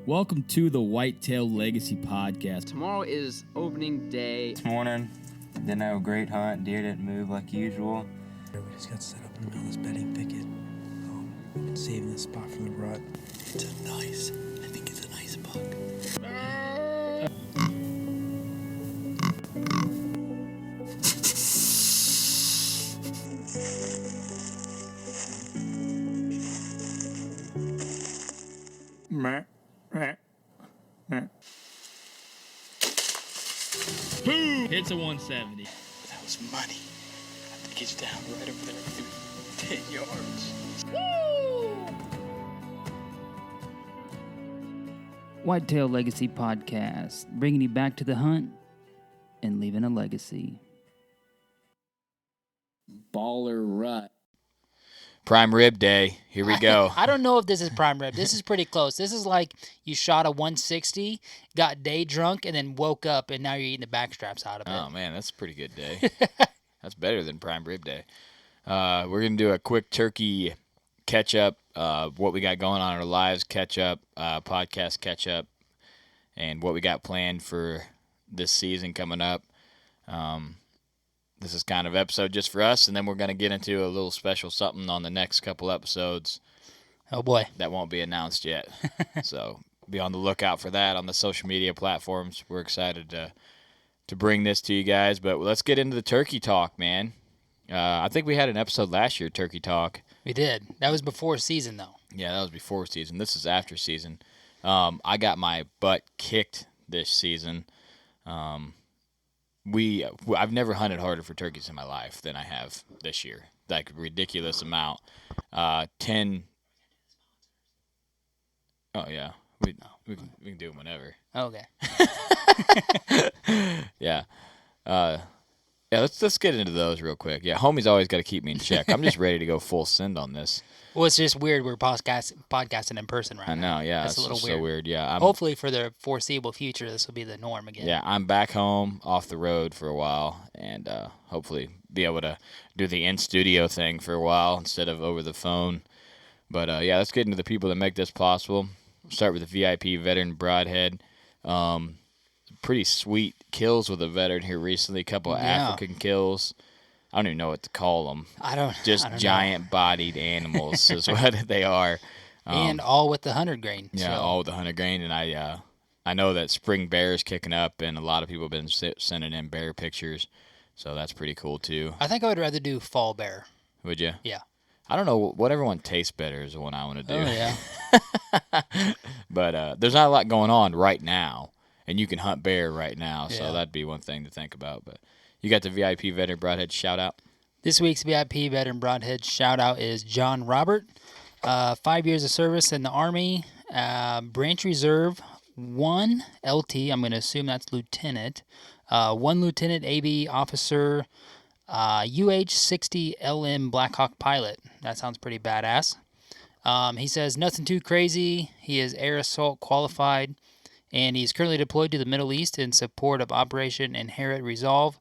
Welcome to the Whitetail Legacy Podcast. Tomorrow is opening day. This morning, didn't have a great hunt. Deer didn't move like usual. We just got set up in the middle of this bedding thicket. We've been saving this spot from the rut. I think it's a nice buck. Boom! Hits a 170. That was money. I think he's down right over there, maybe 10 yards. Whitetail Legacy Podcast, bringing you back to the hunt and leaving a legacy. Baller rut. Prime rib day. Here we go. I don't know if this is prime rib. This is pretty close. This is like you shot a 160, got day drunk, and then woke up, and now you're eating the backstraps out of it. Oh, man, that's a pretty good day. That's better than prime rib day. We're going to do a quick turkey catch-up, what we got going on in our lives catch-up, podcast catch-up, and what we got planned for this season coming up. This is kind of episode just for us, and then we're going to get into a little special something on the next couple episodes. Oh, boy. That won't be announced yet. So be on the lookout for that on the social media platforms. We're excited to bring this to you guys. But let's get into the turkey talk, man. I think we had an episode last year, Turkey Talk. We did. That was before season, though. Yeah, that was before season. This is after season. I got my butt kicked this season. I've never hunted harder for turkeys in my life than I have this year. Like a ridiculous amount. 10. Oh yeah, we can do them whenever. Okay. Yeah. Let's get into those real quick. Yeah, homie's always got to keep me in check. I'm just ready to go full send on this. Well, it's just weird. We're podcasting in person right now. I know, yeah. That's a little weird. So weird, yeah. Hopefully for the foreseeable future, this will be the norm again. Yeah, I'm back home off the road for a while, and hopefully be able to do the in-studio thing for a while instead of over the phone. But, yeah, let's get into the people that make this possible. We'll start with the VIP veteran Broadhead. Pretty sweet kills with a veteran here recently. A couple of African kills. I don't even know what to call them. I don't giant-bodied animals is what they are. And all with the 100 grain. Yeah, all with the 100 grain. And I know that spring bear is kicking up, and a lot of people have been sending in bear pictures. So that's pretty cool, too. I think I would rather do fall bear. Would you? Yeah. I don't know. Whatever one tastes better is the one I want to do. Oh, yeah. But there's not a lot going on right now, and you can hunt bear right now. So Yeah. that'd be one thing to think about. But you got the VIP veteran Broadhead shout-out? This week's VIP veteran Broadhead shout-out is John Robert. 5 years of service in the Army, Branch Reserve, 1 LT, I'm going to assume that's lieutenant, 1 lieutenant AB officer, UH-60 LM Blackhawk pilot. That sounds pretty badass. He says nothing too crazy. He is air assault qualified, and he's currently deployed to the Middle East in support of Operation Inherent Resolve.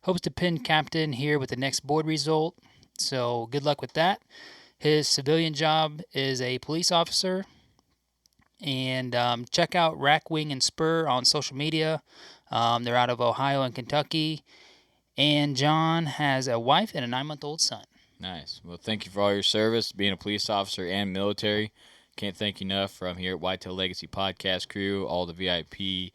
Hopes to pin captain here with the next board result, so good luck with that. His civilian job is a police officer. And check out Rack, Wing, and Spur on social media. They're out of Ohio and Kentucky. And John has a wife and a 9-month-old son. Nice. Well, thank you for all your service, being a police officer and military. Can't thank you enough from here at Whitetail Legacy Podcast crew, all the VIP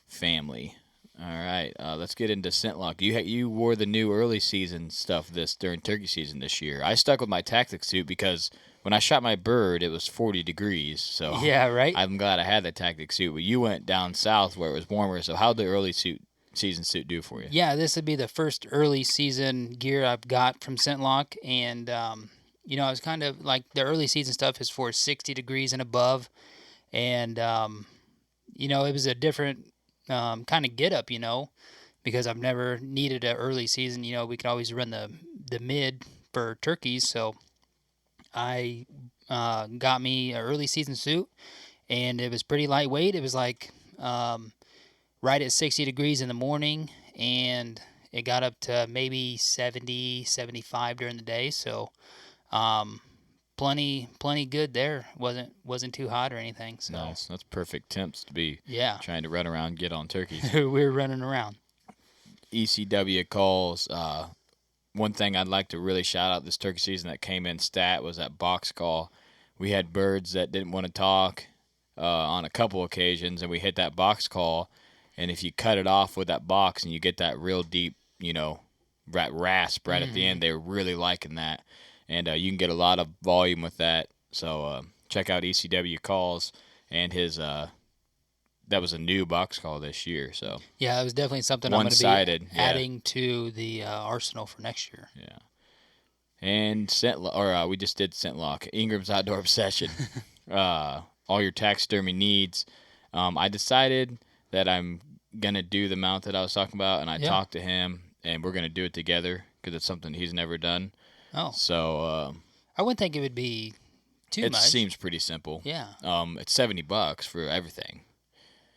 family. All right, let's get into scent lock. You wore the new early season stuff during turkey season this year. I stuck with my tactic suit because when I shot my bird, it was 40 degrees. So yeah, right. I'm glad I had the tactic suit. But you went down south where it was warmer. So how'd the early season suit do for you? Yeah, this would be the first early season gear I've got from ScentLock, and I was kind of like the early season stuff is for 60 degrees and above, and it was a different kind of get up, because I've never needed an early season. We could always run the mid for turkeys, so I got me an early season suit, and it was pretty lightweight. It was like right at 60 degrees in the morning, and it got up to maybe 70, 75 during the day. So plenty good there. Wasn't too hot or anything. So Nice. That's perfect temps to be yeah, trying to run around and get on turkeys. we were running around. ECW calls. One thing I'd like to really shout out this turkey season that came in stat was that box call. We had birds that didn't want to talk on a couple occasions, and we hit that box call. And if you cut it off with that box and you get that real deep, rasp right at the end, they were really liking that. And you can get a lot of volume with that. So check out ECW calls and his. That was a new box call this year. So yeah, it was definitely something I'm going to be adding to the arsenal for next year. Yeah. And we just did scent lock. Ingram's Outdoor Obsession. All your taxidermy needs. I decided that I'm going to do the mount that I was talking about, and I talked to him, and we're going to do it together because it's something he's never done. Oh. So I wouldn't think it would be too much. It seems pretty simple. Yeah. It's $70 for everything.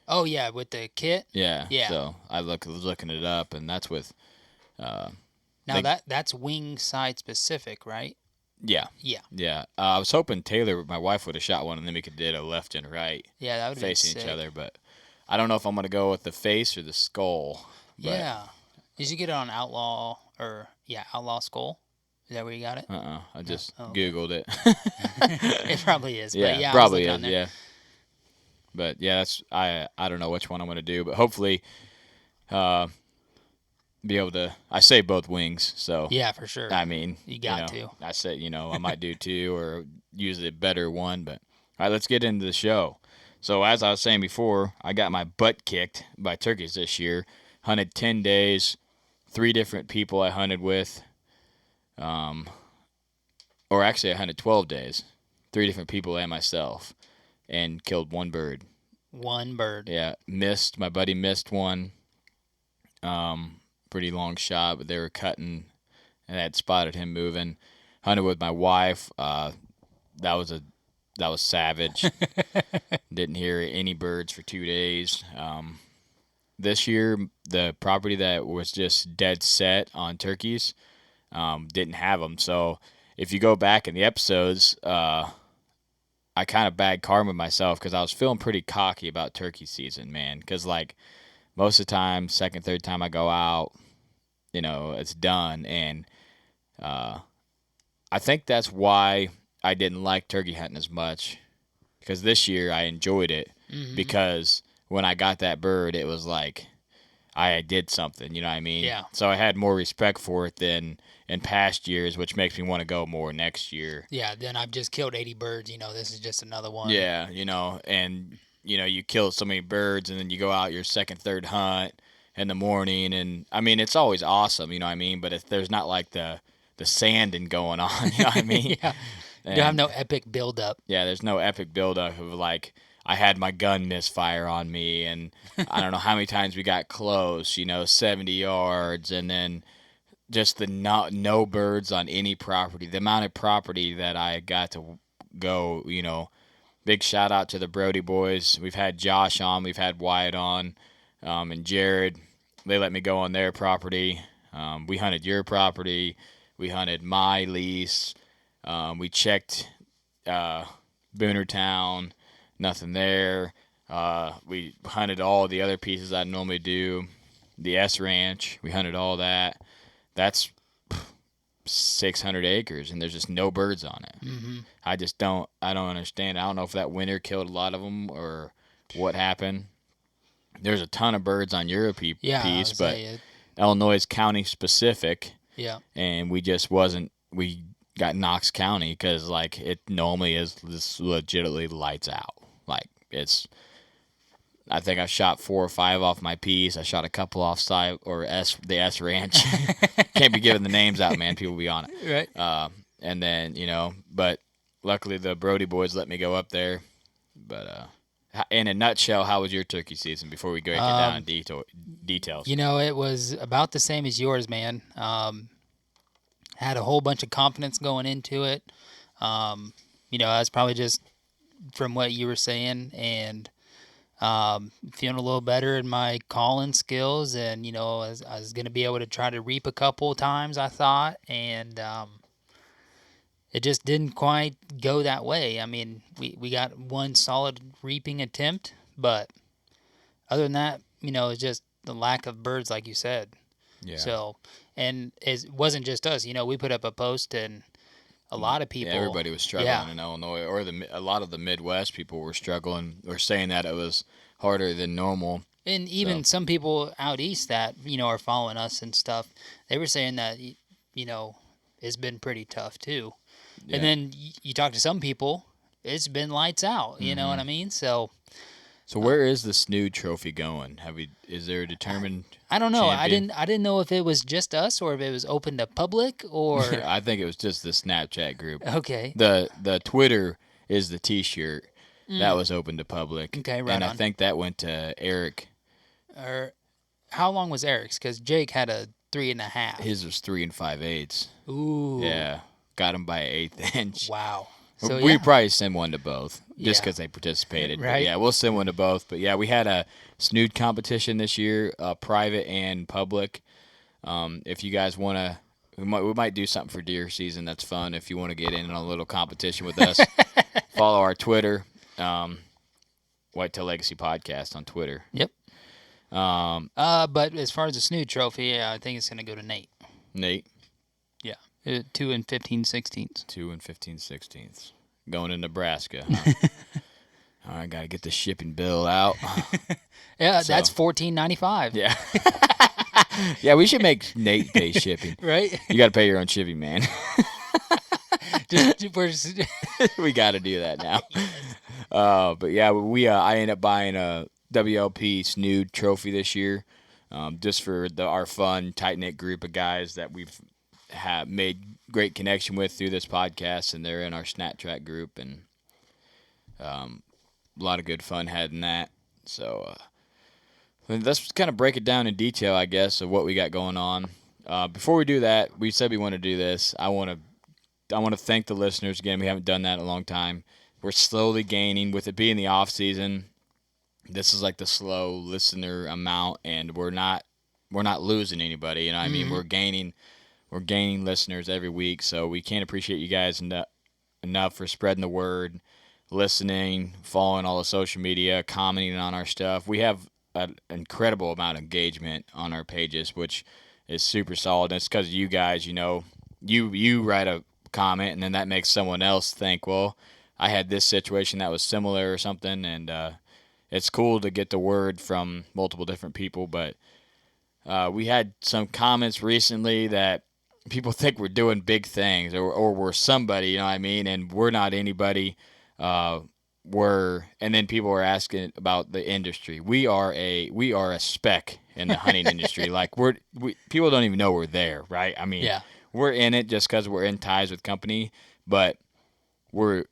Oh, yeah, with the kit? Yeah. Yeah. So I was looking it up, and that's with... now, that's wing side specific, right? Yeah. Yeah. Yeah. I was hoping Taylor, my wife, would have shot one, and then we could do a left and right. Yeah, that would be facing sick. each other, but I don't know if I'm going to go with the face or the skull. But Yeah. Did you get it on Outlaw Skull? Is that where you got it? I just Googled it. It probably is. Yeah, but yeah, probably I was is. looking on there. Yeah. But yeah, I don't know which one I'm going to do, but hopefully, be able to. I say both wings, so Yeah, for sure. I mean, You got to. I said, I might do two or use a better one, but all right, let's get into the show. So as I was saying before, I got my butt kicked by turkeys this year. Hunted 10 days, 3 different people I hunted with. Or actually, I hunted 12 days, 3 different people and myself, and killed 1 bird. 1 bird. Yeah, my buddy missed one. Pretty long shot, but they were cutting, and I had spotted him moving. Hunted with my wife. That was savage. Didn't hear any birds for 2 days. This year, the property that was just dead set on turkeys didn't have them. So if you go back in the episodes, I kind of bad karma myself because I was feeling pretty cocky about turkey season, man. Because most of the time, second, third time I go out, it's done. And I think that's why I didn't like turkey hunting as much, because this year I enjoyed it because when I got that bird, it was like I did something, you know what I mean? Yeah. So I had more respect for it than in past years, which makes me want to go more next year. Yeah, then I've just killed 80 birds. This is just another one. Yeah, and you kill so many birds, and then you go out your second, third hunt in the morning, and I mean it's always awesome, you know what I mean? But if there's not like the sanding going on, you know what I mean? Yeah. You have no epic buildup. Yeah, there's no epic buildup of I had my gun misfire on me, and I don't know how many times we got close, 70 yards, and then just the no birds on any property. The amount of property that I got to go, big shout out to the Brody boys. We've had Josh on, we've had Wyatt on, and Jared. They let me go on their property. We hunted your property. We hunted my lease. We checked Boonertown. Nothing there. We hunted all the other pieces I normally do. The S Ranch, we hunted all that. That's 600 acres, and there's just no birds on it. Mm-hmm. I don't understand. I don't know if that winter killed a lot of them or what happened. There's a ton of birds on your piece, but Illinois is county specific. Yeah. And we got Knox County because it normally is just legitimately lights out. I think I shot 4 or 5 off my piece. I shot a couple off site or the S Ranch. Can't be giving the names out, man. People be on it. Right. And then, but luckily the Brody boys let me go up there. But in a nutshell, how was your turkey season before we go get down in details? It was about the same as yours, man. Had a whole bunch of confidence going into it. That's probably just from what you were saying, and feeling a little better in my calling skills, and I was going to be able to try to reap a couple times, I thought, and it just didn't quite go that way. I mean, we got one solid reaping attempt, but other than that, it's just the lack of birds, like you said. Yeah. So, and it wasn't just us. We put up a post, and a lot of people. Yeah, everybody was struggling in Illinois, or a lot of the Midwest people were struggling, or saying that it was harder than normal. And even some people out east that, are following us and stuff, they were saying that, it's been pretty tough too. Yeah. And then you talk to some people, it's been lights out, you know what I mean? So where is the Snood trophy going? Is there a determined I don't know. champion? I didn't know if it was just us or if it was open to public or I think it was just the Snapchat group. Okay. The Twitter is the T-shirt. That was open to public. Okay, right and on. I think that went to Eric. How long was Eric's? Because Jake had a 3.5. His was 3 5/8. Ooh. Yeah, got him by 1/8 inch. Wow. So we probably send one to both just Yeah. because they participated. Right. But yeah, we'll send one to both. But yeah, we had a Snood competition this year, private and public. If you guys want to, we might do something for deer season. That's fun. If you want to get in on a little competition with us, follow our Twitter, Whitetail Legacy Podcast on Twitter. Yep. But as far as the Snood trophy, I think it's going to go to Nate. Nate. Yeah. 2 15/16. 2 15/16. Going to Nebraska. Huh? All right, got to get the shipping bill out. Yeah, that's $14.95. Yeah. Yeah, we should make Nate pay shipping. Right? You got to pay your own shipping, man. We got to do that now. But yeah, I ended up buying a WLP Snood trophy this year, just for our fun, tight-knit group of guys that we've made great connection with through this podcast, and they're in our Snapchat group, and a lot of good fun had in that. So let's kind of break it down in detail, I guess, of what we got going on. Before we do that, we said we want to do this. I want to thank the listeners again. We haven't done that in a long time. We're slowly gaining with it being the off season. This is like the slow listener amount, and we're not losing anybody. You know what I mean? We're gaining listeners every week, so we can't appreciate you guys enough for spreading the word, listening, following all the social media, commenting on our stuff. We have an incredible amount of engagement on our pages, which is super solid. And it's because you guys, you write a comment, and then that makes someone else think, well, I had this situation that was similar or something, and it's cool to get the word from multiple different people. But we had some comments recently that people think we're doing big things or we're somebody, you know what I mean? And we're not anybody. And then people are asking about the industry. We are a speck in the hunting industry. Like people don't even know we're there, right? I mean, Yeah. We're in it just because we're in ties with company, but we're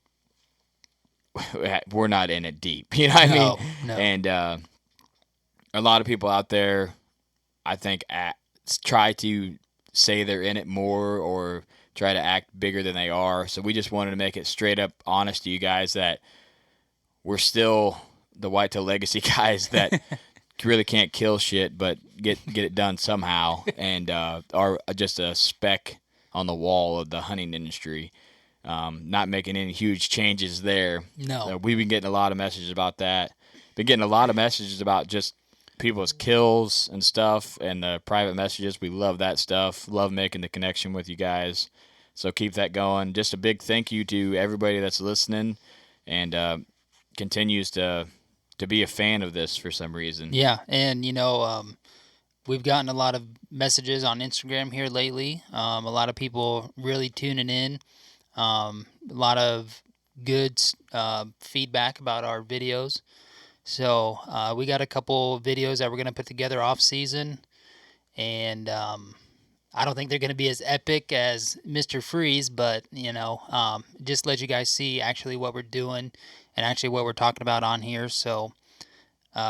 not in it deep. You know what I mean? No. And a lot of people out there, I think, try to say they're in it more or try to act bigger than they are. So we just wanted to make it straight up honest to you guys that we're still the Whitetail Legacy guys that really can't kill shit, but get it done somehow, and are just a speck on the wall of the hunting industry. Not making any huge changes there. No. We've been getting a lot of messages about that. Been getting a lot of messages about just people's kills and stuff, and the private messages. We love that stuff. Love making the connection with you guys. So keep that going. Just a big thank you to everybody that's listening and continues to be a fan of this for some reason. Yeah, and we've gotten a lot of messages on Instagram here lately. A lot of people really tuning in. A lot of good feedback about our videos. So we got a couple videos that we're going to put together off season, and I don't think they're going to be as epic as Mr. Freeze, but just let you guys see actually what we're doing and actually what we're talking about on here. So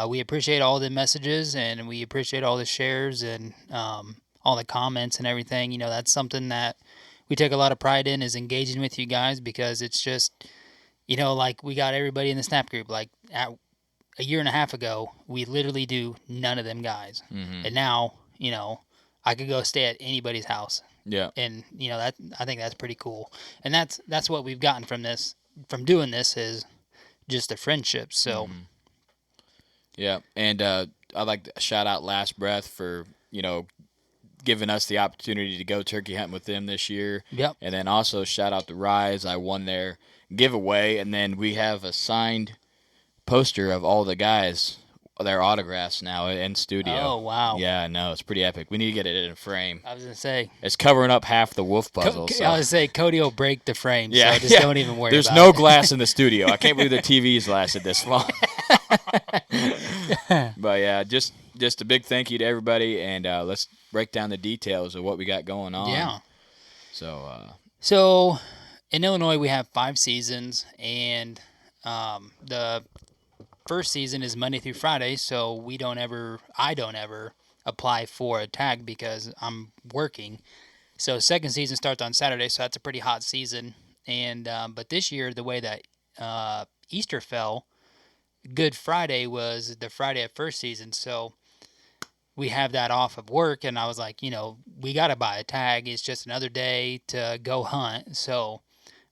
we appreciate all the messages, and we appreciate all the shares and all the comments and everything. That's something that we take a lot of pride in, is engaging with you guys, because it's just, like we got everybody in the Snap group. Like a year and a half ago, we literally do none of them guys. Mm-hmm. And now, I could go stay at anybody's house Yeah. And I think that's pretty cool. And that's what we've gotten from doing this is just the friendship. So Yeah, and I'd like to shout out Last Breath for giving us the opportunity to go turkey hunting with them this year. Yep. And then also shout out to Rise. I won their giveaway, and then we have a signed poster of all the guys, their autographs now in studio. Oh, wow. Yeah, I know. It's pretty epic. We need to get it in a frame. I was going to say. It's covering up half the wolf puzzle. I was going to say, Cody will break the frame, yeah, so just don't even worry There's about no it. glass in the studio. I can't believe the TV's lasted this long. But yeah, just a big thank you to everybody, and let's break down the details of what we got going on. Yeah. So, in Illinois, we have 5 seasons, and the first season is Monday through Friday, so I don't ever apply for a tag because I'm working. So second season starts on Saturday, so that's a pretty hot season. And but this year, the way that Easter fell, Good Friday was the Friday of first season, so we have that off of work, and I was like, we got to buy a tag. It's just another day to go hunt. So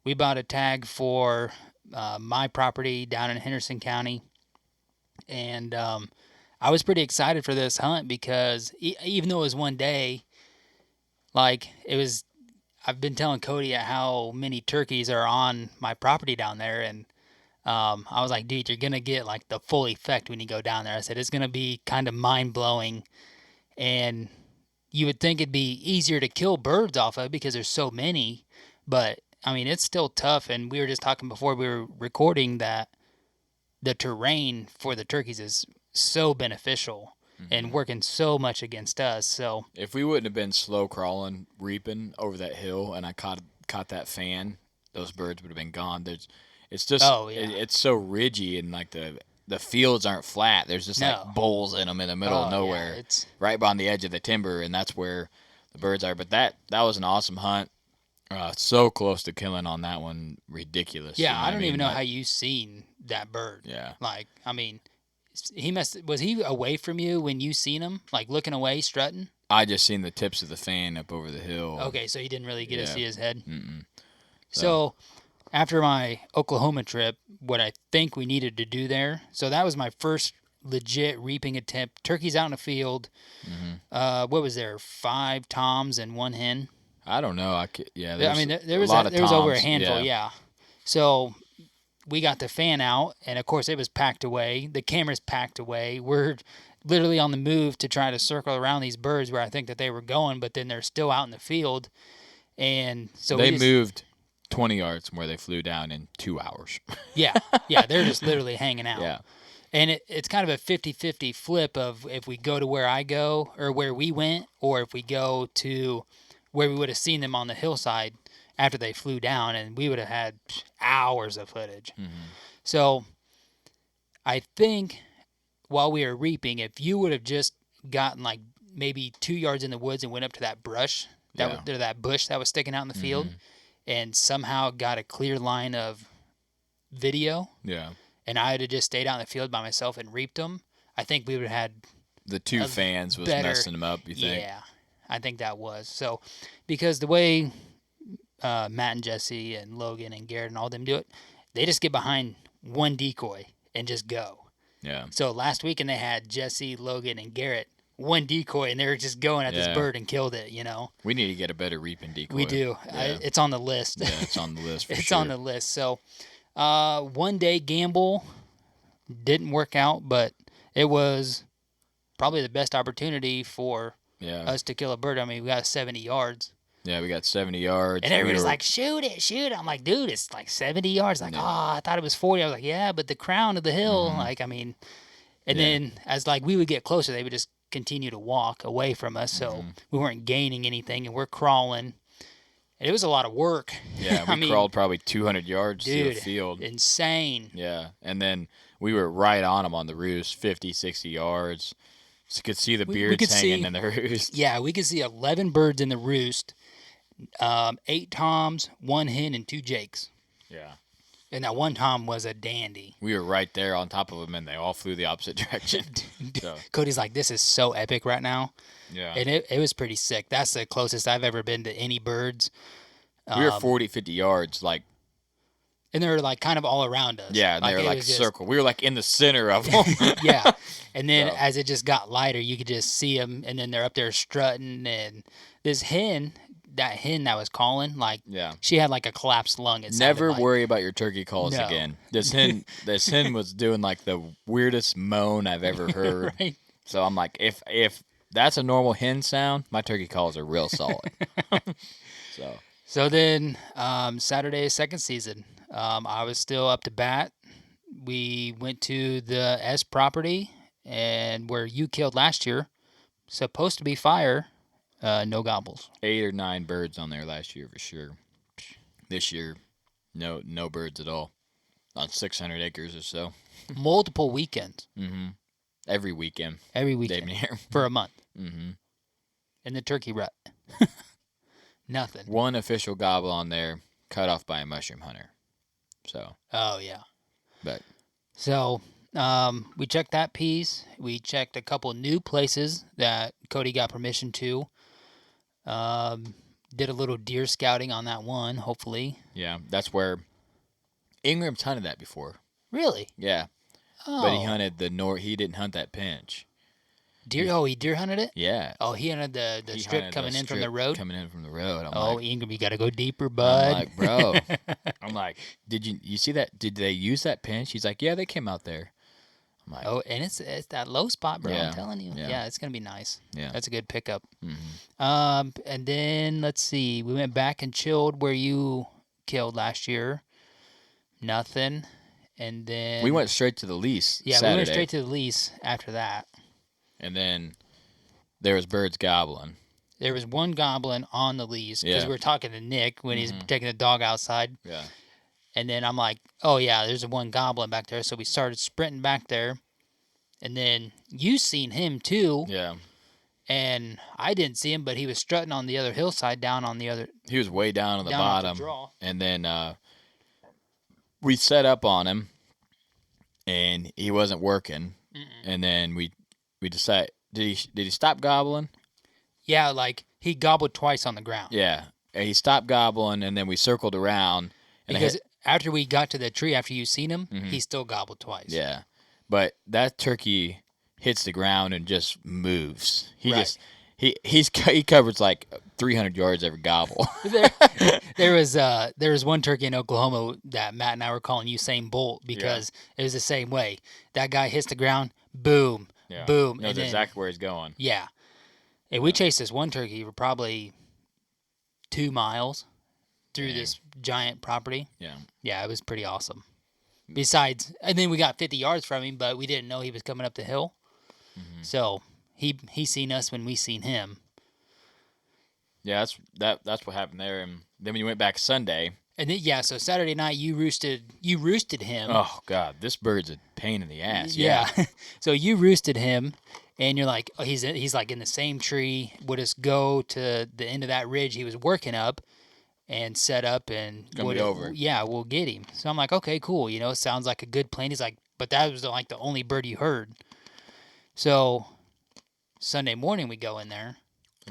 we bought a tag for my property down in Henderson County. And I was pretty excited for this hunt because even though it was one day, I've been telling Cody how many turkeys are on my property down there, and I was like, dude, you're going to get the full effect when you go down there. I said, it's going to be kind of mind-blowing, and you would think it'd be easier to kill birds off of because there's so many, but, I mean, it's still tough, and we were just talking before we were recording that the terrain for the turkeys is so beneficial and working so much against us. So if we wouldn't have been slow crawling, reaping over that hill, and I caught that fan, those birds would have been gone. It's just it's so ridgy, and the fields aren't flat. There's just bowls in them in the middle of nowhere, it's right on the edge of the timber, and that's where the birds are. But that was an awesome hunt. So close to killing on that one, ridiculous. Yeah, I don't even know how you seen that bird. Yeah, I mean, was he away from you when you seen him, looking away, strutting? I just seen the tips of the fan up over the hill. Okay, so you didn't really get to see his head. Mm-mm. So after my Oklahoma trip, what I think we needed to do there, so that was my first legit reaping attempt. Turkeys out in the field. What was there? 5 toms and 1 hen. I don't know. There was over a handful. Yeah. So we got the fan out, and of course it was packed away. The camera's packed away. We're literally on the move to try to circle around these birds where I think that they were going, but then they're still out in the field, and so they moved 20 yards from where they flew down in 2 hours. yeah, they're just literally hanging out. Yeah. And it's kind of a 50-50 flip of if we go to where I go or where we went, or if we go to where we would have seen them on the hillside after they flew down, and we would have had hours of footage. So I think while we were reaping, if you would have just gotten maybe 2 yards in the woods and went up to that brush, that bush that was sticking out in the field, and somehow got a clear line of video, and I had to just stayed out in the field by myself and reaped them, I think we would have had the 2 fans was messing them up, you think? Yeah, I think that was. So, because the way Matt and Jesse and Logan and Garrett and all them do it, they just get behind one decoy and just go. Yeah. So last weekend they had Jesse, Logan, and Garrett, one decoy, and they were just going at this bird and killed it, We need to get a better reaping decoy. We do. Yeah. It's on the list. Yeah, it's on the list for It's sure. on the list. So, one day gamble didn't work out, but it was probably the best opportunity for us to kill a bird. I mean, we got 70 yards. Yeah, we got 70 yards. And everybody's like, shoot it. I'm like, dude, it's 70 yards. I thought it was 40. I was like, yeah, but the crown of the hill, then as we would get closer, they would just continue to walk away from us. So we weren't gaining anything, and we're crawling. And it was a lot of work. Yeah, we crawled probably 200 yards to the field. Insane. Yeah, and then we were right on them on the roost, 50, 60 yards. So you could see the beards hanging in the roost. Yeah, we could see 11 birds in the roost, 8 toms, 1 hen, and 2 jakes. Yeah. And that one Tom was a dandy. We were right there on top of them, and they all flew the opposite direction. So, Cody's like, this is so epic right now. yeah. And it was pretty sick. That's the closest I've ever been to any birds. We were 40, 50 yards, like, And they were like kind of all around us. yeah, and Like, they were it like was just- circle. We were like in the center of them. Yeah. And then So. as it just got lighter, you could just see them. And then they're up there strutting. And this hen that was calling, like, Yeah. she had like a collapsed lung. It sounded Never like. worry about your turkey calls No. again. This hen was doing like the weirdest moan I've ever heard. Right? So I'm like, if that's a normal hen sound, my turkey calls are real solid. So then Saturday, second season, I was still up to bat. We went to the S property, and where you killed last year, supposed to be fire, no gobbles. 8 or 9 birds on there last year for sure. This year, no birds at all on 600 acres or so. Multiple weekends, Every weekend, every damn weekend near. for a month. Mm-hmm. In the turkey rut. Nothing. One official gobble on there, cut off by a mushroom hunter. So, Oh, yeah. but So we checked that piece. We checked a couple new places that Cody got permission to. Did a little deer scouting on that one, hopefully. yeah, that's where Ingram's hunted that before. Really? Yeah, Oh. but he hunted he didn't hunt that pinch. Deer. Oh, he deer hunted it? Yeah. Oh, he hunted the He strip hunted coming the in from the strip road? Coming in from the road. Oh, Ingram, you got to go deeper, bud. I'm like, bro. I'm like, did you see that? Did they use that pinch? He's like, yeah, they came out there. I'm like, Oh, and it's that low spot, bro. Yeah, I'm telling you. yeah. Yeah, it's gonna be nice. yeah. That's a good pickup. Mhm. And then let's see. We went back and chilled where you killed last year. Nothing. And then We went straight to the lease. Yeah, Saturday, we went straight to the lease after that. and then there was birds gobbling. There was one goblin on the lease because Yeah. we were talking to Nick when he's taking the dog outside. Yeah. And then I'm like, oh, yeah, there's one goblin back there. So we started sprinting back there. And then you seen him too. Yeah. And I didn't see him, but he was strutting on the other hillside down on the other. He was way down on the Down at the bottom. draw. And then we set up on him, and he wasn't working. And then we decided, did he stop gobbling? Yeah, like he gobbled twice on the ground. Yeah. And he stopped gobbling, and then we circled around. And I Because hit- after we got to the tree, after you seen him, he still gobbled twice. yeah. But that turkey hits the ground and just moves. He Right. just he covers like 300 yards every gobble. There was one turkey in Oklahoma that Matt and I were calling Usain Bolt because it was the same way. That guy hits the ground, boom, Yeah. boom, Knows and then, exactly where he's going. yeah. And we chased this one turkey for probably 2 miles through Dang. this giant property. Yeah. Yeah, it was pretty awesome. Besides, and then we got 50 yards from him, but we didn't know he was coming up the hill. So he seen us when we seen him. Yeah, that's what happened there. And then when you went back Sunday, And then, yeah, so Saturday night you roosted him. oh god, this bird's a pain in the ass. Yeah. So you roosted him, and you're like, oh, he's like in the same tree. We'll just go to the end of that ridge he was working up, and set up, and Gonna be over. Yeah, we'll get him. So I'm like, okay, cool. You know, sounds like a good plan. He's like, but that was like the only bird you heard. So Sunday morning we go in there.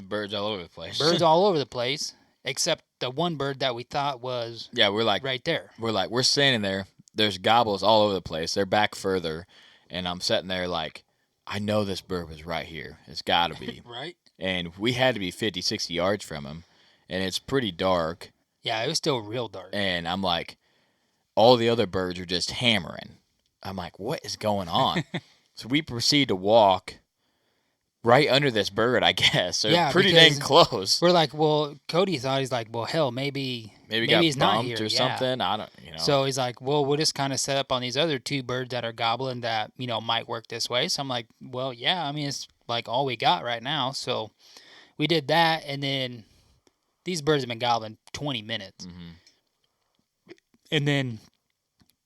Birds all over the place. Birds all over the place, except the one bird that we thought was Yeah, we're like right there. we're standing there. There's gobbles all over the place. They're back further, and I'm sitting there like, I know this bird was right here. It's got to be. Right? And we had to be 50, 60 yards from him, and it's pretty dark. Yeah, it was still real dark. And I'm like, all the other birds are just hammering. I'm like, what is going on? So we proceed to walk right under this bird, I guess. So Yeah, pretty dang because close. We're like, well, Cody thought, he's like, well, hell, maybe Maybe he's got not bumped here. or Yeah. something. I don't, So he's like, well, we'll just kind of set up on these other 2 birds that are gobbling that, might work this way. So I'm like, well, yeah, I mean, it's like all we got right now. So we did that. And then these birds have been gobbling 20 minutes. And then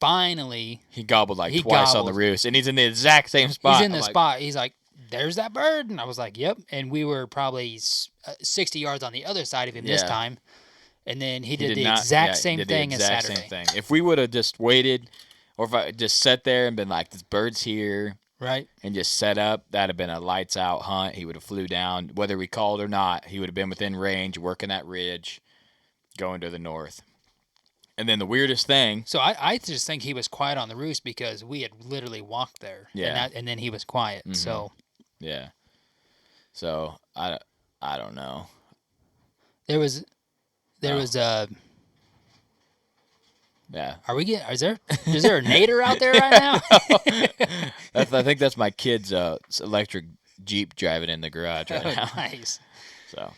finally, he gobbled like He twice on the gobbled. roost, and he's in the exact same spot. he's in the I'm like, spot. He's like, there's that bird. And I was like, yep. And we were probably 60 yards on the other side of him this Yeah. time. And then he did did the not- exact yeah, same he did the thing as exact Saturday. Same thing. If we would have just waited, or if I just sat there and been like, this bird's here, Right? and just set up, that'd have been a lights out hunt. He would have flew down, whether we called or not. He would have been within range, working that ridge, going to the north. And then the weirdest thing. So I just think he was quiet on the roost because we had literally walked there. Yeah. And then he was quiet. Mhm. So Yeah. So I don't know. there was Yeah. is there a nader out there right now? I think that's my kid's electric Jeep driving in the garage right now. Nice. So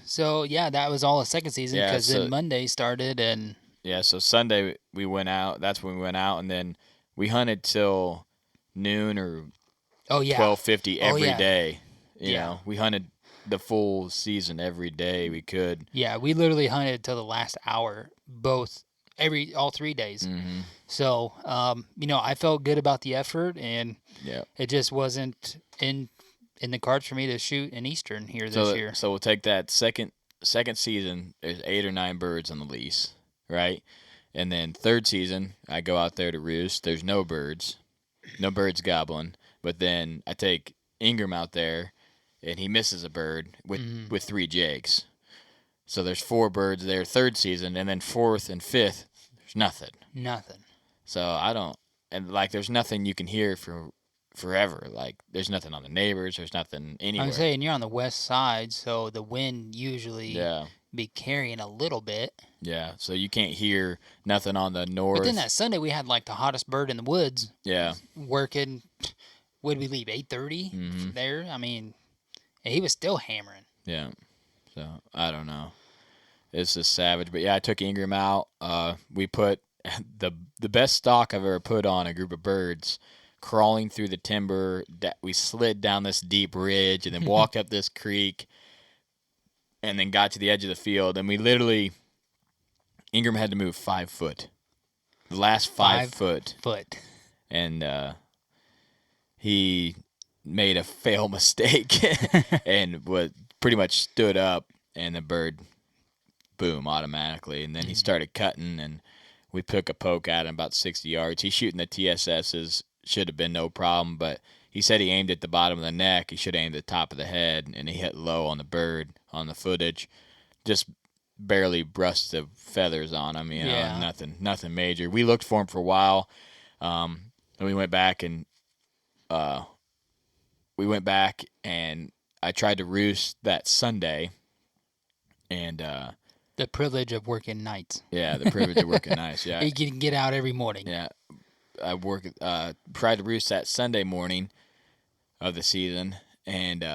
So yeah, that was all the second season Yeah, because so- then Monday started and yeah, so Sunday we went out. That's when we went out, and then we hunted till noon or oh yeah, 12:50 every yeah. day. You Yeah. know, we hunted the full season every day we could. yeah, we literally hunted till the last hour, all 3 days. Mm-hmm. So I felt good about the effort, and Yeah. it just wasn't in the cards for me to shoot an Eastern here this year. So we'll take that second season. There's 8 or 9 birds on the lease, right? And then third season, I go out there to roost. There's no birds gobbling. But then I take Ingram out there, and he misses a bird with 3 jakes. So there's 4 birds there third season, and then fourth and fifth, there's nothing. Nothing. So there's nothing you can hear for forever. Like, there's nothing on the neighbors. There's nothing anywhere. I'm saying you're on the west side, so the wind usually Yeah. be carrying a little bit. Yeah, so you can't hear nothing on the north. But then that Sunday we had like the hottest bird in the woods Yeah, working. Would we leave 8:30 Mhm. there? I mean, and he was still hammering. yeah. So I don't know. It's just savage. But yeah, I took Ingram out. We put the best stock I've ever put on a group of birds crawling through the timber. We slid down this deep ridge and then walked up this creek and then got to the edge of the field. And we literally, Ingram had to move 5 foot. The last 5 foot. And he made a fail mistake and pretty much stood up, and the bird, boom, automatically. And then he started cutting, and we took a poke at him about 60 yards. He's shooting the TSS's, should have been no problem, but he said he aimed at the bottom of the neck. He should have aimed at the top of the head, and he hit low on the bird on the footage. Just barely brushed the feathers on him, nothing major. We looked for him for a while. And we went back and I tried to roost that Sunday, and The privilege of working nights. yeah, the privilege of working nights. Yeah, You can get out every morning. yeah. I tried to roost that Sunday morning of the season, and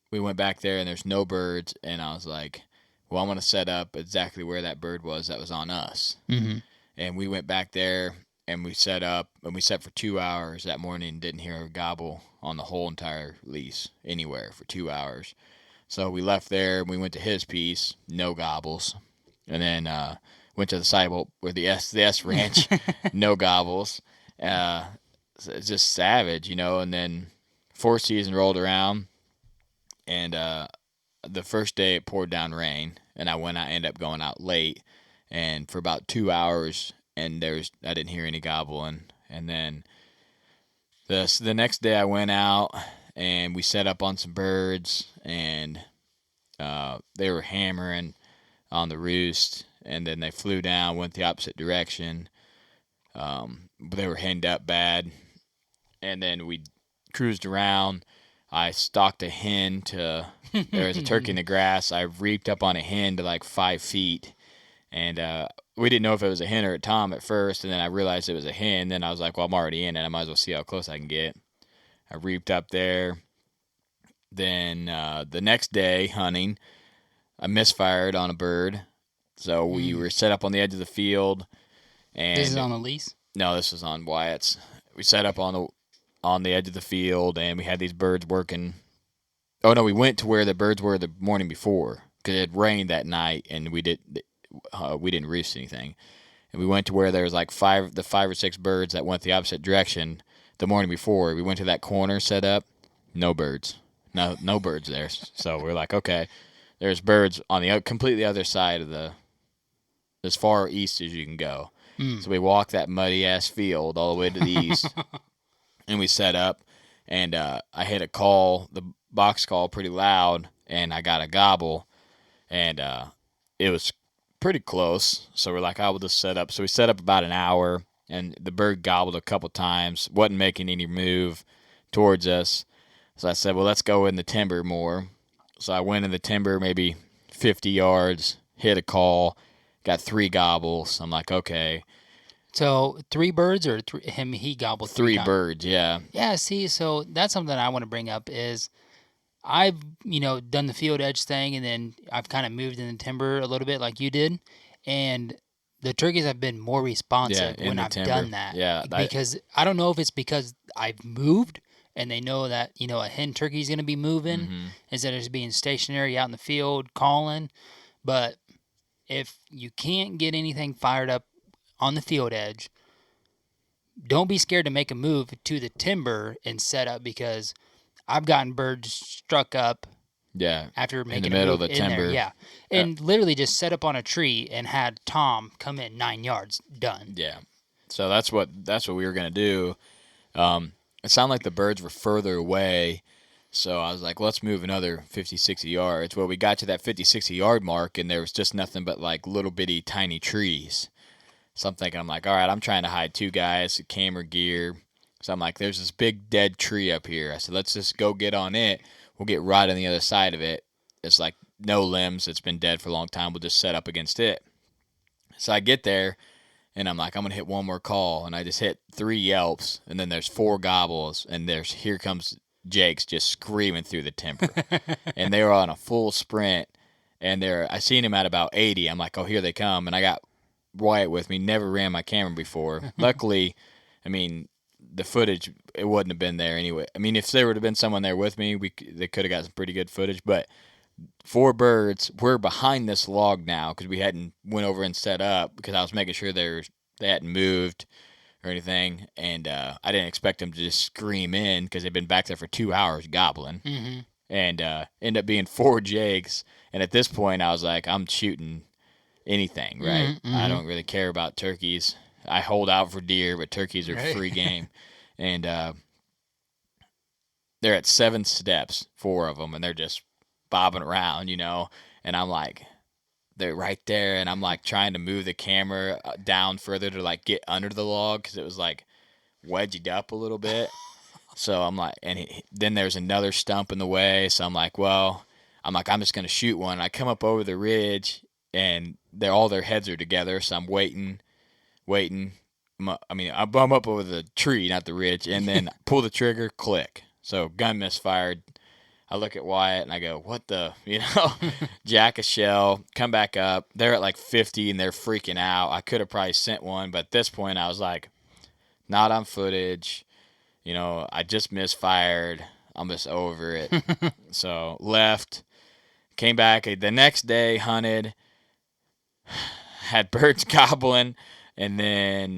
we went back there, and there's no birds, and I was like, well, I'm gonna set up exactly where that bird was that was on us. Mm-hmm. And we went back there, and we set up, and we set for 2 hours that morning and didn't hear a gobble on the whole entire lease anywhere for 2 hours. So we left there, and we went to his piece, no gobbles. And then went to the sidewalk where the S Ranch, no gobbles. So it's just savage, And then fourth season rolled around, and the first day it poured down rain, and I ended up going out late, and for about 2 hours, and I didn't hear any gobbling. And then the next day I went out, and we set up on some birds, and they were hammering on the roost, and then they flew down, went the opposite direction. They were henned up bad, and then we cruised around. I stalked a hen there was a turkey in the grass. I reaped up on a hen to like 5 feet, and we didn't know if it was a hen or a tom at first, and then I realized it was a hen. Then I was like, well, I'm already in it. I might as well see how close I can get. I reaped up there. Then the next day hunting, I misfired on a bird. So we were set up on the edge of the field. And This is on the lease? No, this was on Wyatt's. We set up on the edge of the field, and we had these birds working. Oh, no, we went to where the birds were the morning before because it had rained that night, and we didn't roost anything. And we went to where there was like 5 or 6 birds that went the opposite direction the morning before. We went to that corner set up, no birds. No birds there. So we're like, okay. there's birds on the completely other side of as far east as you can go. So we walked that muddy ass field all the way to the east, and we set up. And I hit the box call, pretty loud, and I got a gobble, and it was pretty close. So we're like, we'll just set up. So we set up about an hour, and the bird gobbled a couple times, wasn't making any move towards us. So I said, well, let's go in the timber more. So I went in the timber maybe 50 yards, hit a call, got 3 gobbles. I'm like, okay. So 3 birds or he gobbled 3 times? Birds, yeah. Yeah, see, so that's something I want to bring up is I've, done the field edge thing, and then I've kind of moved in the timber a little bit like you did, and the turkeys have been more responsive when I've done that. Yeah. Because I don't know if it's because I've moved and they know that, a hen turkey is going to be moving instead of just being stationary out in the field calling. But if you can't get anything fired up on the field edge, don't be scared to make a move to the timber and set up, because I've gotten birds struck up after making in the middle of the timber. There, yeah. And literally just set up on a tree and had Tom come in 9 yards, done. Yeah. So that's what we were going to do. It sounded like the birds were further away, so I was like, let's move another 50, 60 yards. Well, we got to that 50, 60 yard mark, and there was just nothing but like little bitty tiny trees. So I'm like, all right, I'm trying to hide 2 guys, camera gear. So I'm like, there's this big dead tree up here. I said, let's just go get on it. We'll get right on the other side of it. It's like no limbs. It's been dead for a long time. We'll just set up against it. So I get there, and I'm like, I'm going to hit one more call. And I just hit 3 yelps, and then there's 4 gobbles, and here comes Jake's just screaming through the timber. And they were on a full sprint, and I seen him at about 80. I'm like, oh, here they come. And I got Wyatt with me, never ran my camera before. Luckily, the footage, it wouldn't have been there anyway. If there would have been someone there with me, they could have got some pretty good footage. But 4 birds, we're behind this log now because we hadn't went over and set up, because I was making sure they hadn't moved or anything. And I didn't expect them to just scream in because they'd been back there for 2 hours gobbling. Mm-hmm. And ended up being 4 jakes. And at this point, I was like, I'm shooting anything, right? Mm-hmm. I don't really care about turkeys. I hold out for deer, but turkeys are free game. And they're at 7 steps, 4 of them, and they're just bobbing around, And I'm like, they're right there, and I'm like trying to move the camera down further to like get under the log because it was like wedged up a little bit. So I'm like, then there's another stump in the way. So I'm like, I'm just gonna shoot one. I come up over the ridge, and all their heads are together. So I'm waiting. I'm up over the tree, not the ridge, and then pull the trigger, click. So gun misfired. I look at Wyatt and I go, what the, jack a shell, come back up. They're at like 50 and they're freaking out. I could have probably sent one, but at this point I was like, not on footage. I just misfired. I'm just over it. So left, came back the next day, hunted, had birds gobbling, and then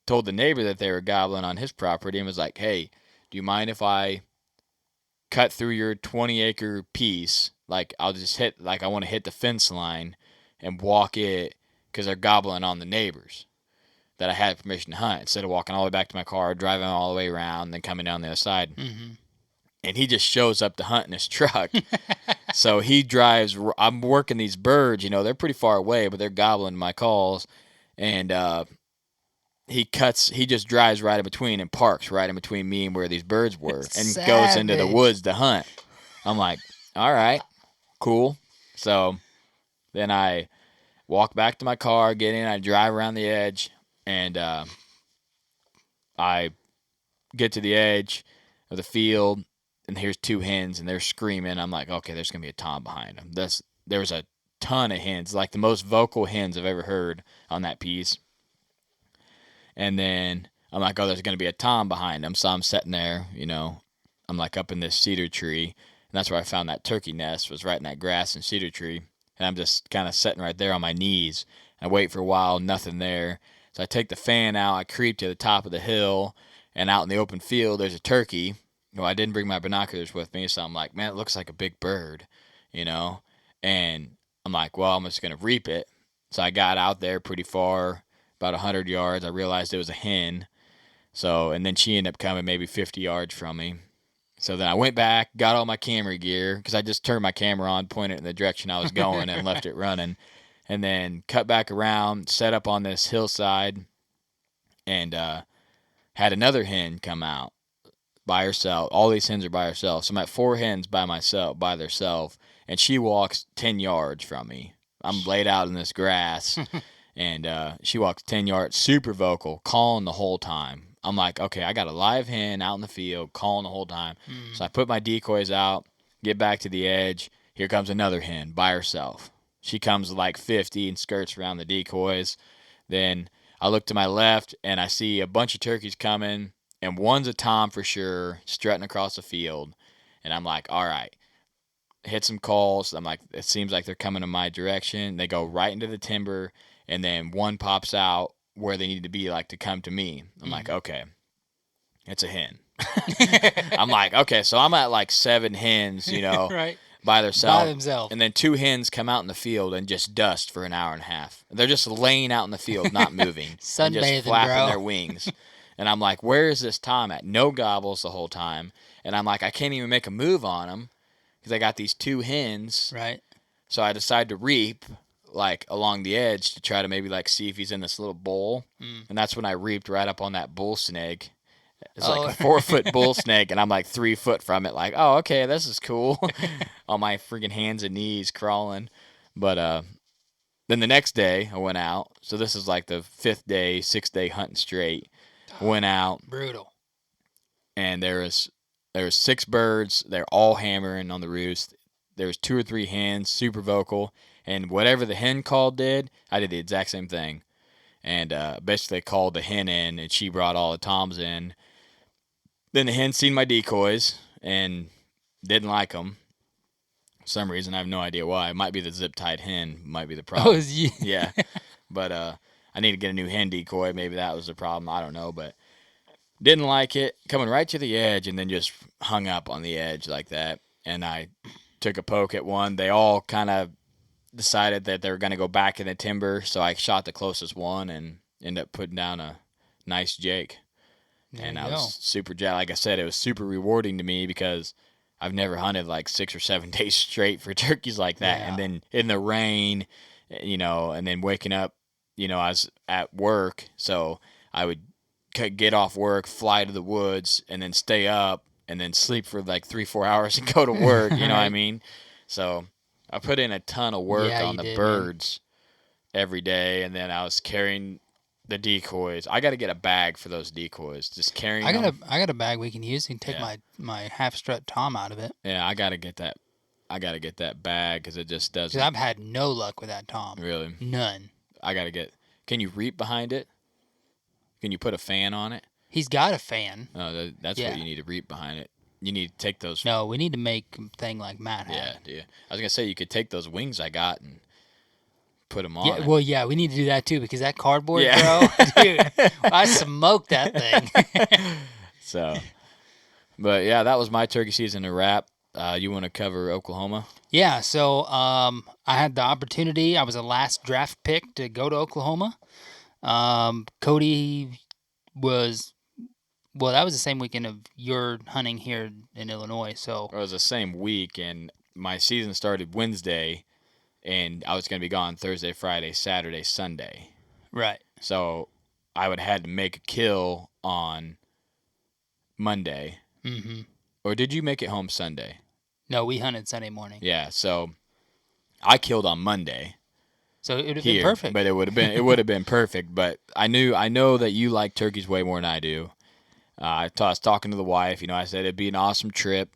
told the neighbor that they were gobbling on his property and was like, hey, do you mind if I cut through your 20-acre piece? Like, I'll just I want to hit the fence line and walk it because they're gobbling on the neighbors that I had permission to hunt, instead of walking all the way back to my car, driving all the way around, and then coming down the other side. Mm-hmm. And he just shows up to hunt in his truck. So he drives. I'm working these birds, they're pretty far away, but they're gobbling my calls. And he just drives right in between and parks right in between me and where these birds were and goes into the woods to hunt. I'm like, all right, cool. So then I walk back to my car, get in, I drive around the edge, and I get to the edge of the field, and here's 2 hens, and they're screaming. I'm like, okay, there's going to be a tom behind them. There was a ton of hens, like the most vocal hens I've ever heard on that piece. And then I'm like, oh, there's going to be a tom behind them. So I'm sitting there, I'm like up in this cedar tree, and that's where I found that turkey nest, was right in that grass and cedar tree. And I'm just kind of sitting right there on my knees. I wait for a while, nothing there. So I take the fan out, I creep to the top of the hill, and out in the open field, there's a turkey. I didn't bring my binoculars with me, so I'm like, man, it looks like a big bird. you know, and I'm like, well, I'm just going to reap it. So I got out there pretty far, about 100 yards. I realized it was a hen. So, and then she ended up coming maybe 50 yards from me. So then I went back, got all my camera gear, because I just turned my camera on, pointed in the direction I was going, and left it running. And then cut back around, set up on this hillside, and had another hen come out by herself. All these hens are by herself. So I'm at 4 hens by themselves, and she walks 10 yards from me. I'm laid out in this grass, and she walks 10 yards, super vocal, calling the whole time. I'm like, okay, I got a live hen out in the field, calling the whole time. So I put my decoys out, get back to the edge. Here comes another hen by herself. She comes like 50 and skirts around the decoys. Then I look to my left, and I see a bunch of turkeys coming, and one's a tom for sure, strutting across the field. And I'm like, all right. Hit some calls. I'm like, it seems like they're coming in my direction. They go right into the timber, and then one pops out where they need to be, like, to come to me. I'm like, okay, it's a hen. I'm like, okay, so I'm at like 7 hens, Right. by themselves. themselves. And then 2 hens come out in the field and just dust for an hour and a half. They're just laying out in the field, not moving. And Sunbathing, just flapping bro. their wings. And I'm like, where is this tom at? No gobbles the whole time. And I'm like, I can't even make a move on them because I got these 2 hens. Right. So I decided to reap, like, along the edge to try to maybe, like, see if he's in this little bowl. And that's when I reaped right up on that bull snake. It's like a 4-foot bull snake, and I'm like 3 foot from it, like, oh, okay, this is cool. On my freaking hands and knees crawling. But then the next day I went out. So this is like the 5th day, 6th day hunting straight. Went out. Brutal. And there was 6 birds. They're all hammering on the roost. There was 2 or 3 hens, super vocal. And whatever the hen call did, I did the exact same thing. And basically called the hen in, and she brought all the toms in. Then the hen seen my decoys and didn't like them. For some reason, I have no idea why. It might be the zip-tied hen might be the problem. Oh, is you? Yeah. But I need to get a new hen decoy. Maybe that was the problem. I don't know. But didn't like it. Coming right to the edge and then just hung up on the edge like that. And I took a poke at one. They all kind of decided that they were going to go back in the timber. So I shot the closest one and ended up putting down a nice Jake. And I was super jacked. Like I said, it was super rewarding to me because I've never hunted like 6 or 7 days straight for turkeys like that. Yeah. And then in the rain, and then waking up, I was at work. So I would get off work, fly to the woods, and then stay up and then sleep for like 3-4 hours and go to work. You know what I mean? So I put in a ton of work on the birds every day. And then I was carrying the decoys. I got to get a bag for those decoys. Just carrying them. I got a bag we can use. You can take my half strut tom out of it. Yeah, I got to get that. I got to get that bag because it just doesn't. Because I've had no luck with that tom. Really? None. I got to get. Can you reap behind it? Can you put a fan on it? He's got a fan. Oh, that's what you need to reap behind it. You need to take those. No, we need to make a thing like Matt had. Yeah, dude. I was gonna say you could take those wings I got and put them on. Yeah, it. well, yeah, we need to do that too because that cardboard, bro, dude, I smoked that thing. So, but yeah, that was my turkey season to wrap. You want to cover Oklahoma? Yeah, so I had the opportunity. I was the last draft pick to go to Oklahoma. Cody was, well, that was the same weekend of your hunting here in Illinois. So It was the same week, and my season started Wednesday, and I was going to be gone Thursday, Friday, Saturday, Sunday. right, So I would have had to make a kill on Monday. mm-hmm. Or did you make it home Sunday? No, we hunted Sunday morning. Yeah, so I killed on Monday. So it would have Here, been perfect. but it would have been perfect. But I know that you like turkeys way more than I do. I was talking to the wife. I said it'd be an awesome trip,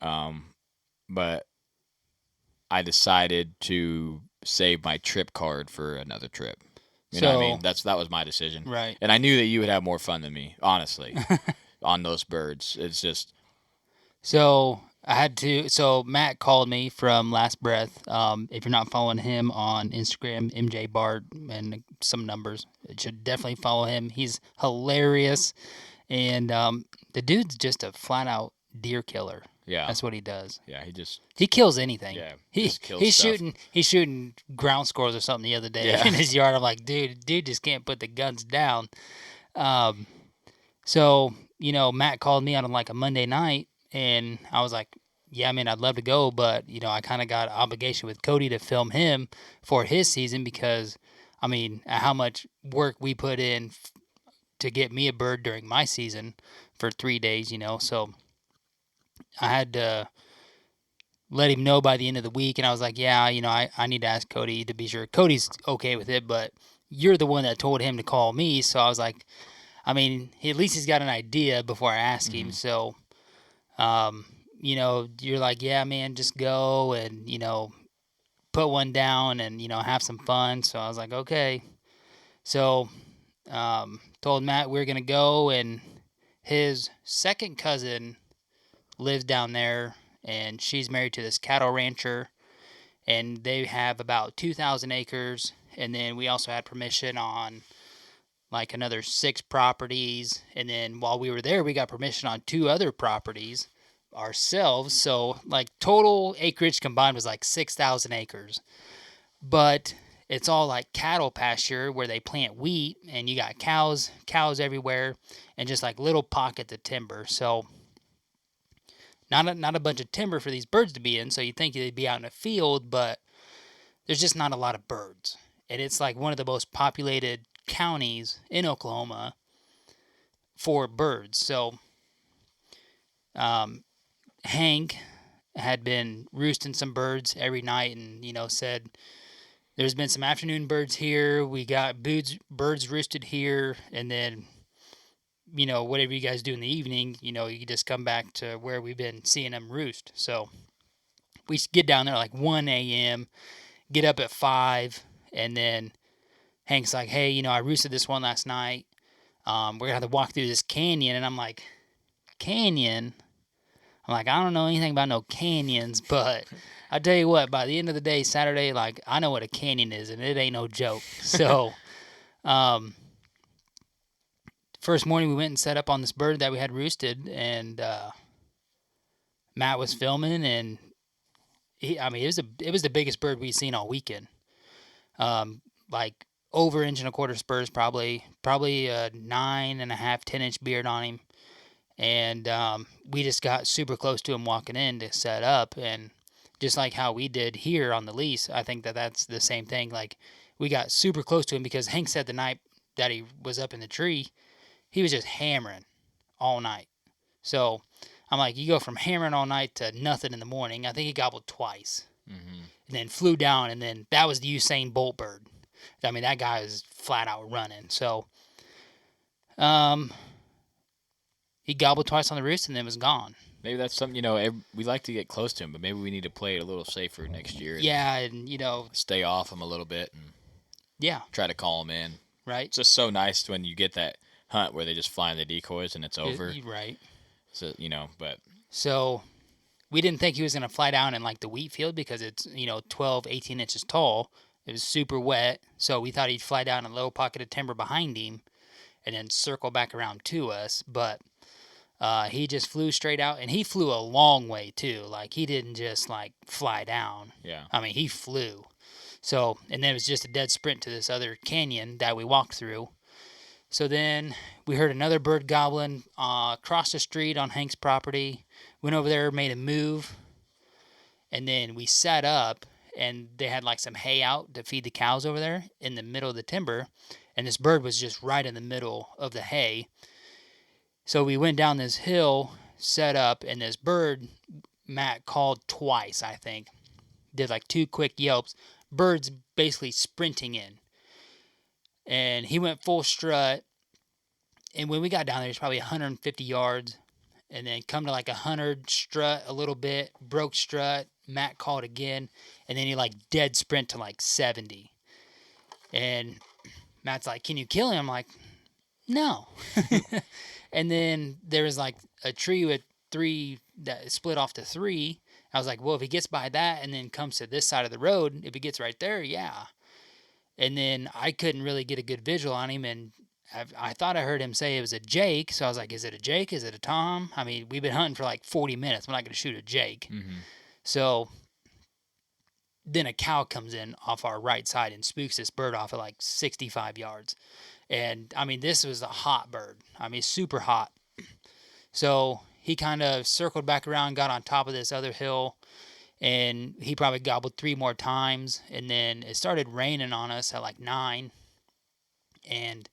but I decided to save my trip card for another trip. You know what I mean? That was my decision. Right. And I knew that you would have more fun than me, honestly, on those birds. It's just. So I had to. So Matt called me from Last Breath. If you're not following him on Instagram, MJ Bart and some numbers, you should definitely follow him. He's hilarious, and the dude's just a flat out deer killer. Yeah. That's what he does. Yeah, He kills anything. Yeah, he's stuff. shooting ground squirrels or something the other day Yeah. in his yard. I'm like, dude just can't put the guns down. So Matt called me on like a Monday night, and I was like, yeah, I mean, I'd love to go, but I kind of got an obligation with Cody to film him for his season because, I mean, how much work we put in to get me a bird during my season for 3 days, so I had to let him know by the end of the week, and I was like, yeah, I need to ask Cody to be sure. Cody's okay with it, but you're the one that told him to call me, so I was like, I mean, at least he's got an idea before I ask him, so, you're like, yeah, man, just go and, put one down and, have some fun, so I was like, okay. So, told Matt we were going to go, and his second cousin lives down there, and she's married to this cattle rancher, and they have about 2,000 acres, and then we also had permission on like another 6 properties, and then while we were there, we got permission on 2 other properties ourselves, so like total acreage combined was like 6,000 acres, but it's all like cattle pasture where they plant wheat, and you got cows everywhere, and just like little pockets of timber. So not a bunch of timber for these birds to be in. So you'd think they'd be out in a field, but there's just not a lot of birds. And it's like one of the most populated counties in Oklahoma for birds. So Hank had been roosting some birds every night, and said, there's been some afternoon birds here. We got birds roosted here. And then, whatever you guys do in the evening, you can just come back to where we've been seeing them roost. So we get down there like 1 a.m., get up at 5, and then Hank's like, hey, I roosted this one last night. We're going to have to walk through this canyon. And I'm like, canyon? I'm like, I don't know anything about no canyons, but I tell you what, by the end of the day, Saturday, like, I know what a canyon is, and it ain't no joke. So, first morning we went and set up on this bird that we had roosted, and Matt was filming, and it was the biggest bird we'd seen all weekend. Like over 1.25 inch spurs, probably a 9.5, 10-inch beard on him. And we just got super close to him walking in to set up, and just like how we did here on the lease, I think that's the same thing. Like, we got super close to him because Hank said the night that he was up in the tree, he was just hammering all night. So I'm like, you go from hammering all night to nothing in the morning. I think he gobbled twice, and then flew down, and then that was the Usain Bolt bird. I mean, that guy was flat out running. So, he gobbled twice on the roost and then was gone. Maybe that's something, we like to get close to him, but maybe we need to play it a little safer next year. Yeah, and, stay off him a little bit and try to call him in. Right. It's just so nice when you get that hunt where they just fly in the decoys and it's over. Right. So, but. So we didn't think he was going to fly down in like the wheat field because it's, 12, 18 inches tall. It was super wet. So we thought he'd fly down a little pocket of timber behind him and then circle back around to us. But he just flew straight out, and he flew a long way too. Like, he didn't just like fly down. Yeah. I mean, he flew. So, and then it was just a dead sprint to this other canyon that we walked through. So then we heard another bird gobbling across the street on Hank's property. Went over there, made a move, and then we sat up, and they had like some hay out to feed the cows over there in the middle of the timber, and this bird was just right in the middle of the hay. So we went down this hill, set up, and this bird, Matt called twice, I think. Did like 2 quick yelps. Bird's basically sprinting in. And he went full strut. And when we got down there, it's probably 150 yards. And then come to like 100, strut a little bit, broke strut. Matt called again. And then he like dead sprint to like 70. And Matt's like, can you kill him? I'm like, no. And then there was like a tree with 3 that split off to 3. I was like, well, if he gets by that and then comes to this side of the road, if he gets right there, yeah. And then I couldn't really get a good visual on him, and I thought I heard him say it was a Jake, so I was like, is it a Jake? Is it a Tom? I mean, we've been hunting for like 40 minutes. I'm not going to shoot a Jake. Mm-hmm. So then a cow comes in off our right side and spooks this bird off at like 65 yards. And, I mean, this was a hot bird. I mean, super hot. So he kind of circled back around, got on top of this other hill, and he probably gobbled 3 more times. And then it started raining on us at like 9. And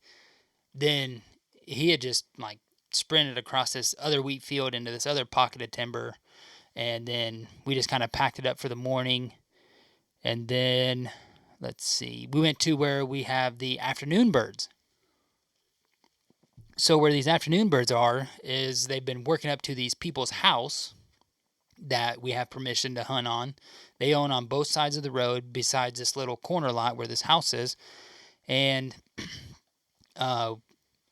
then he had just like sprinted across this other wheat field into this other pocket of timber. And then we just kind of packed it up for the morning. And then, let's see, we went to where we have the afternoon birds. So where these afternoon birds are is they've been working up to these people's house that we have permission to hunt on. They own on both sides of the road besides this little corner lot where this house is. And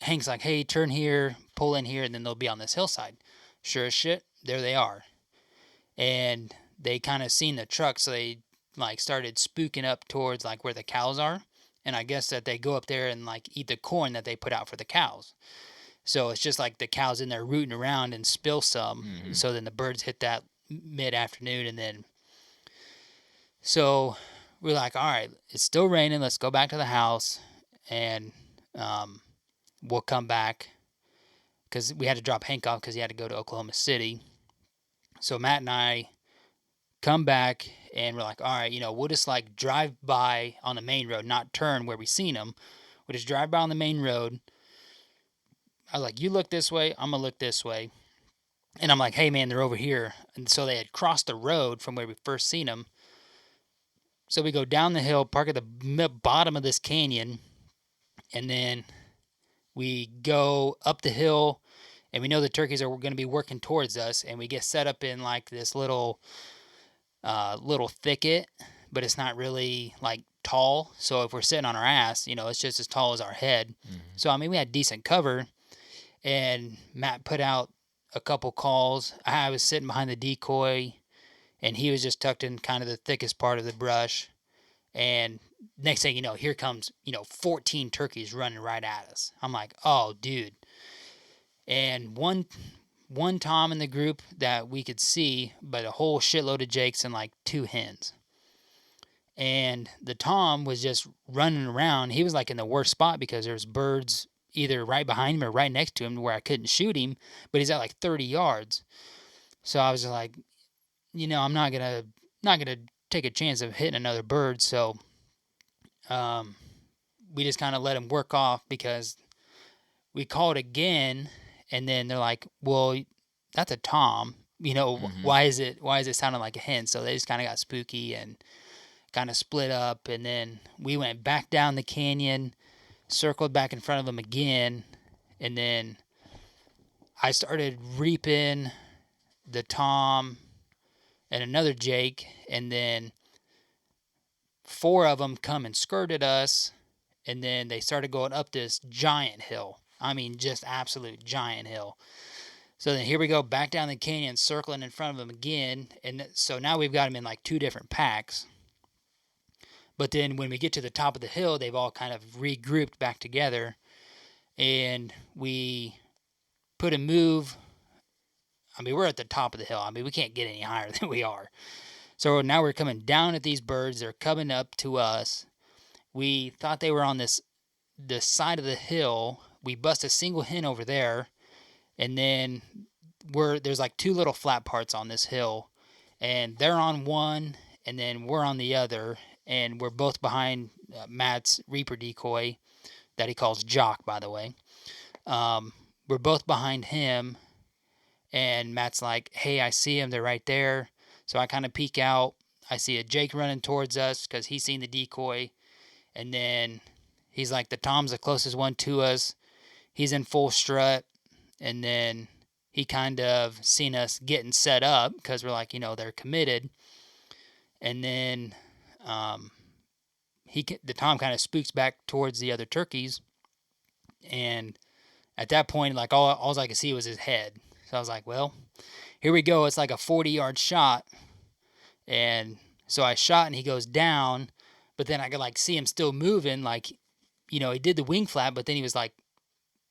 Hank's like, hey, turn here, pull in here, and then they'll be on this hillside. Sure as shit, there they are. And they kind of seen the truck, so they like started spooking up towards like where the cows are. And I guess that they go up there and like eat the corn that they put out for the cows. So it's just like the cows in there rooting around and spill some. Mm-hmm. So then the birds hit that mid-afternoon. And then, so we're like, all right, it's still raining. Let's go back to the house and we'll come back. Because we had to drop Hank off because he had to go to Oklahoma City. So Matt and I come back and we're like, all right, we'll just like drive by on the main road, not turn where we seen them. We'll just drive by on the main road. I was like, you look this way, I'm going to look this way. And I'm like, hey man, they're over here. And so they had crossed the road from where we first seen them. So we go down the hill, park at the bottom of this canyon. And then we go up the hill and we know the turkeys are going to be working towards us. And we get set up in like this little thicket, but it's not really like tall. So if we're sitting on our ass, it's just as tall as our head. Mm-hmm. So, I mean, we had decent cover, and Matt put out a couple calls. I was sitting behind the decoy, and he was just tucked in kind of the thickest part of the brush. And next thing you know, here comes, 14 turkeys running right at us. I'm like, oh, dude. And one Tom in the group that we could see, but a whole shitload of Jakes and like 2 hens. And the Tom was just running around. He was like in the worst spot because there's birds either right behind him or right next to him where I couldn't shoot him, but he's at like 30 yards. So I was just like, I'm not gonna take a chance of hitting another bird. So we just kind of let him work off because we called again. And then they're like, well, that's a Tom. Mm-hmm. Why is it sounding like a hen? So they just kind of got spooky and kind of split up. And then we went back down the canyon, circled back in front of them again. And then I started reaping the Tom and another Jake. And then 4 of them come and skirted us. And then they started going up this giant hill. I mean, just absolute giant hill. So then here we go back down the canyon, circling in front of them again. And so now we've got them in like 2 different packs. But then when we get to the top of the hill, they've all kind of regrouped back together. And we put a move. I mean, we're at the top of the hill. I mean, we can't get any higher than we are. So now we're coming down at these birds. They're coming up to us. We thought they were on this side of the hill. We bust a single hen over there, and then there's like 2 little flat parts on this hill, and they're on one, and then we're on the other, and we're both behind Matt's Reaper decoy that he calls Jock, by the way. We're both behind him, and Matt's like, hey, I see him. They're right there. So I kind of peek out. I see a Jake running towards us because he's seen the decoy, and then he's like, the Tom's the closest one to us. He's in full strut, and then he kind of seen us getting set up because we're like, they're committed. And then the Tom kind of spooks back towards the other turkeys, and at that point, like all I could see was his head. So I was like, well, here we go. It's like a 40-yard shot, and so I shot, and he goes down, but then I could like see him still moving, like he did the wing flap, but then he was like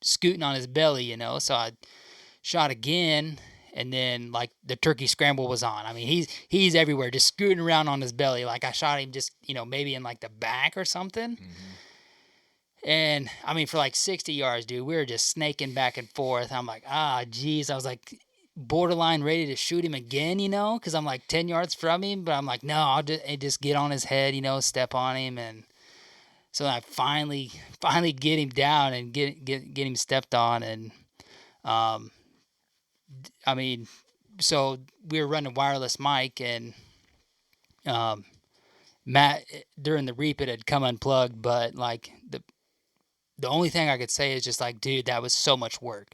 scooting on his belly, you know. So I shot again, and then like the turkey scramble was on. I mean, he's everywhere, just scooting around on his belly. Like I shot him just, you know, maybe in like the back or something. Mm-hmm. And I mean, for like 60 yards, dude, we were just snaking back and forth. I'm like, geez. I was like borderline ready to shoot him again, you know, because I'm like 10 yards from him. But I'm like, no, I'll just get on his head, you know, step on him. And so I finally get him down and get him stepped on. And I mean, so we were running wireless mic, and Matt, during the reap, it had come unplugged, but like the only thing I could say is just like, dude, that was so much work.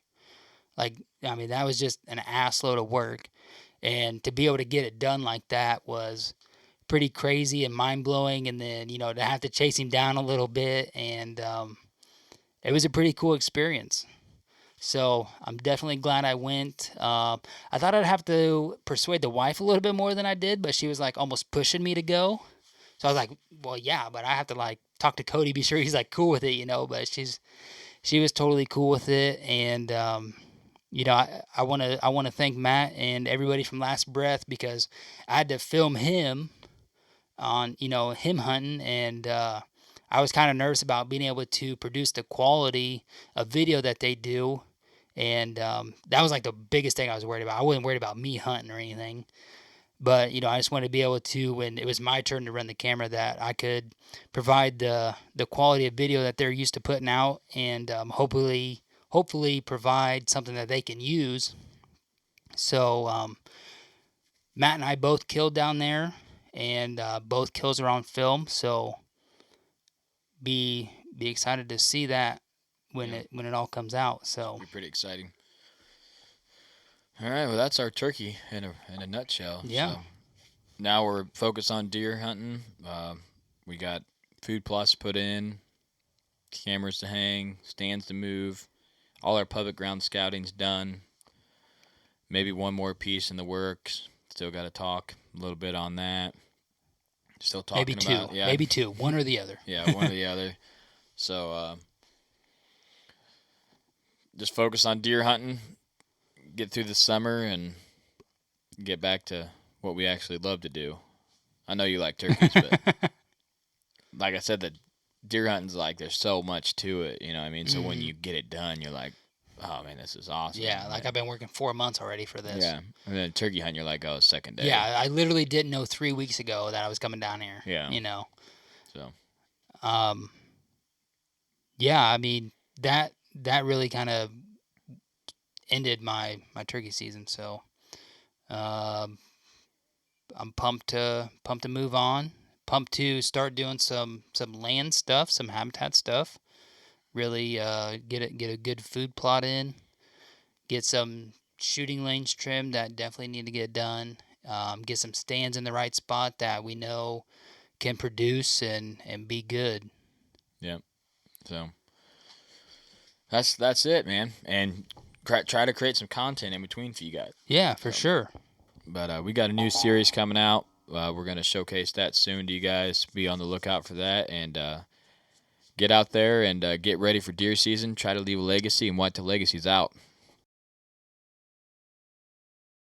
Like, I mean, that was just an ass load of work, and to be able to get it done like that was pretty crazy and mind blowing. And then, you know, to have to chase him down a little bit, and it was a pretty cool experience. So I'm definitely glad I went. I thought I'd have to persuade the wife a little bit more than I did, but she was like almost pushing me to go. So I was like, well, yeah, but I have to like talk to Cody, be sure he's like cool with it, you know. But she was totally cool with it, and you know, I want to thank Matt and everybody from Last Breath, because I had to film him on, you know, him hunting, and I was kind of nervous about being able to produce the quality of video that they do. And that was like the biggest thing I was worried about. I wasn't worried about me hunting or anything. But, you know, I just wanted to be able to, when it was my turn to run the camera, that I could provide the quality of video that they're used to putting out, and hopefully provide something that they can use. So Matt and I both killed down there, and both kills are on film. So be excited to see that when it all comes out. So Be pretty exciting. All right, well, that's our turkey in a nutshell. Yeah. So now we're focused on deer hunting. We got food plots put in, cameras to hang, stands to move. All our public ground scouting's done. Maybe one more piece in the works. Still got to talk a little bit on that. Still talking about maybe two, one or the other. Yeah, one or the other. So just focus on deer hunting, get through the summer, and get back to what we actually love to do. I know you like turkeys, but like I said, the deer hunting's like there's so much to it, you know what I mean? So when you get it done, you're like, oh man, this is awesome. Yeah, like I've been working 4 months already for this. Yeah, and then turkey hunting, you're like, oh, second day. Yeah, I literally didn't know 3 weeks ago that I was coming down here. Yeah. You know. So. Yeah, I mean that really kind of ended my turkey season. So, I'm pumped to move on. Pumped to start doing some land stuff, some habitat stuff. Really get a good food plot in. Get some shooting lanes trimmed that definitely need to get done. Get some stands in the right spot that we know can produce and be good. Yep. So that's it, man. And try to create some content in between for you guys. Yeah, for sure. But we got a new series coming out. We're going to showcase that soon to you guys. Be on the lookout for that. And get out there and get ready for deer season. Try to leave a legacy, and Whitetail Legacy's out.